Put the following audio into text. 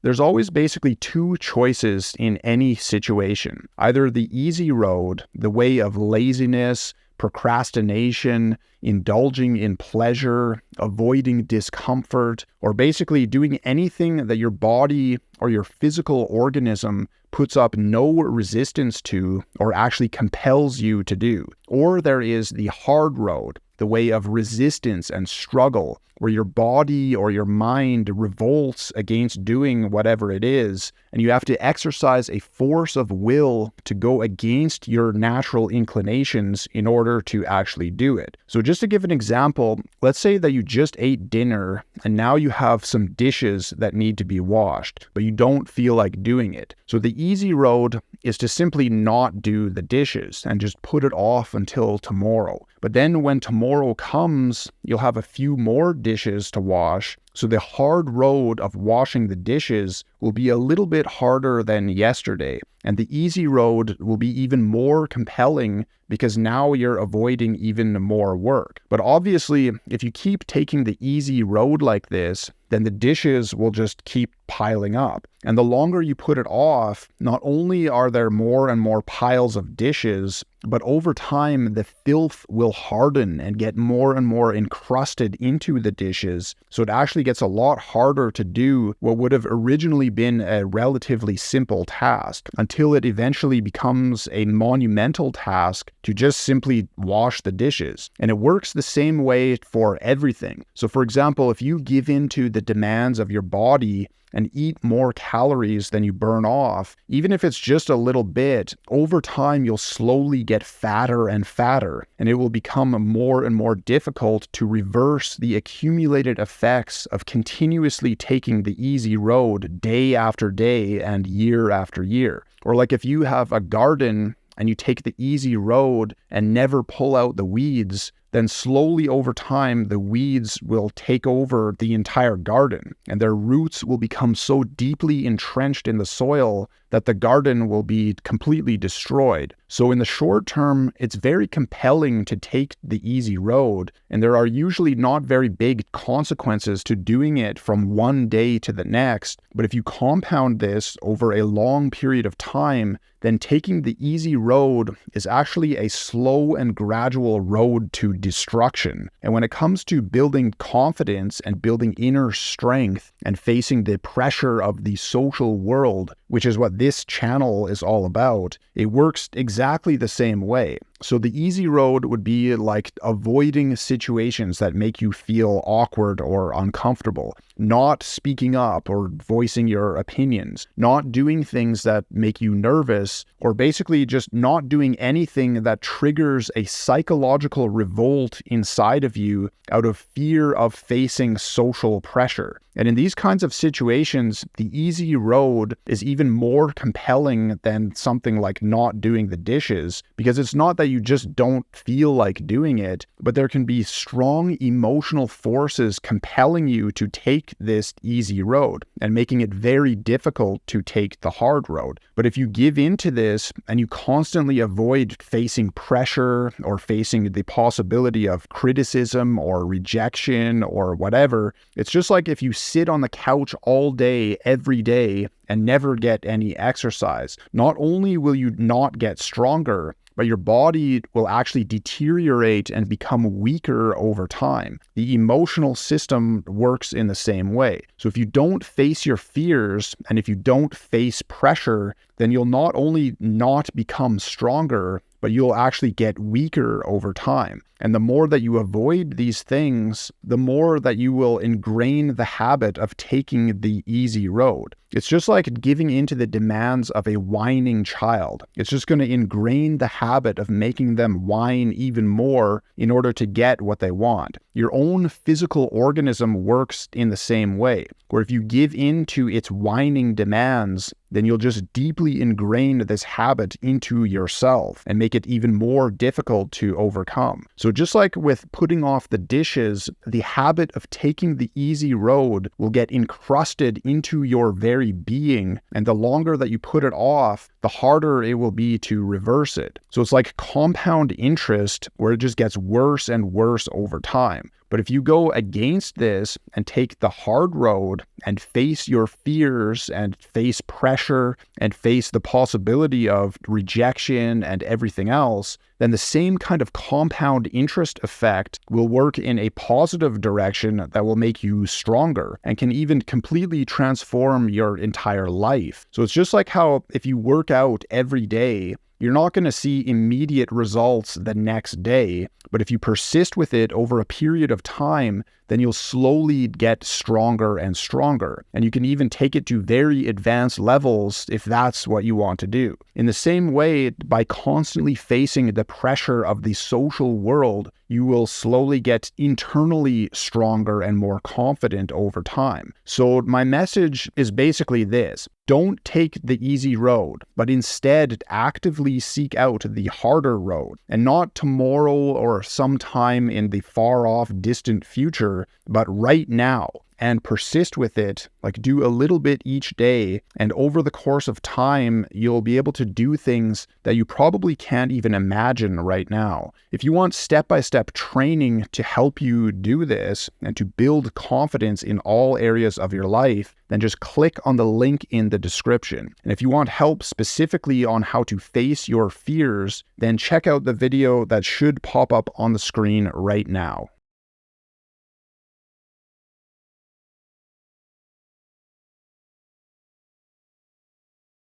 There's always basically two choices in any situation. Either the easy road, the way of laziness, procrastination, indulging in pleasure, avoiding discomfort, or basically doing anything that your body or your physical organism puts up no resistance to or actually compels you to do. Or there is the hard road, the way of resistance and struggle, where your body or your mind revolts against doing whatever it is, and you have to exercise a force of will to go against your natural inclinations in order to actually do it. So just to give an example, let's say that you just ate dinner and now you have some dishes that need to be washed, but you don't feel like doing it. So the easy road is to simply not do the dishes and just put it off until tomorrow. But then when tomorrow comes, you'll have a few more dishes to wash. So the hard road of washing the dishes will be a little bit harder than yesterday. And the easy road will be even more compelling because now you're avoiding even more work. But obviously, if you keep taking the easy road like this, then the dishes will just keep piling up. And the longer you put it off, not only are there more and more piles of dishes, but over time, the filth will harden and get more and more encrusted into the dishes. So it actually gets a lot harder to do what would have originally been a relatively simple task until it eventually becomes a monumental task to just simply wash the dishes. And it works the same way for everything. So for example, if you give in to the demands of your body and eat more calories than you burn off, even if it's just a little bit, over time you'll slowly get fatter and fatter, and it will become more and more difficult to reverse the accumulated effects of continuously taking the easy road day after day and year after year. Or like if you have a garden and you take the easy road and never pull out the weeds, then slowly over time, the weeds will take over the entire garden and their roots will become so deeply entrenched in the soil that the garden will be completely destroyed. So in the short term, it's very compelling to take the easy road, and there are usually not very big consequences to doing it from one day to the next. But if you compound this over a long period of time, then taking the easy road is actually a slow and gradual road to destruction. And when it comes to building confidence and building inner strength and facing the pressure of the social world, which is what this channel is all about, it works exactly the same way. So the easy road would be like avoiding situations that make you feel awkward or uncomfortable, not speaking up or voicing your opinions, not doing things that make you nervous, or basically just not doing anything that triggers a psychological revolt inside of you out of fear of facing social pressure. And in these kinds of situations, the easy road is even more compelling than something like not doing the dishes, because it's not that you just don't feel like doing it, but there can be strong emotional forces compelling you to take this easy road and making it very difficult to take the hard road. But if you give into this and you constantly avoid facing pressure or facing the possibility of criticism or rejection or whatever, it's just like if you sit on the couch all day, every day, and never get any exercise. Not only will you not get stronger, but your body will actually deteriorate and become weaker over time. The emotional system works in the same way. So if you don't face your fears and if you don't face pressure, then you'll not only not become stronger, but you'll actually get weaker over time. And the more that you avoid these things, the more that you will ingrain the habit of taking the easy road. It's just like giving into the demands of a whining child. It's just going to ingrain the habit of making them whine even more in order to get what they want. Your own physical organism works in the same way, where if you give in to its whining demands, then you'll just deeply ingrain this habit into yourself and make it even more difficult to overcome. So just like with putting off the dishes, the habit of taking the easy road will get encrusted into your very being, and the longer that you put it off, the harder it will be to reverse it. So it's like compound interest, where it just gets worse and worse over time. But if you go against this and take the hard road and face your fears and face pressure and face the possibility of rejection and everything else, then the same kind of compound interest effect will work in a positive direction that will make you stronger and can even completely transform your entire life. So it's just like how if you work out every day, you're not going to see immediate results the next day, but if you persist with it over a period of time, then you'll slowly get stronger and stronger. And you can even take it to very advanced levels if that's what you want to do. In the same way, by constantly facing the pressure of the social world, you will slowly get internally stronger and more confident over time. So my message is basically this: don't take the easy road, but instead actively seek out the harder road, and not tomorrow or sometime in the far off distant future, but right now. And persist with it, like do a little bit each day. And over the course of time, you'll be able to do things that you probably can't even imagine right now. If you want step-by-step training to help you do this and to build confidence in all areas of your life, then just click on the link in the description. And if you want help specifically on how to face your fears, then check out the video that should pop up on the screen right now.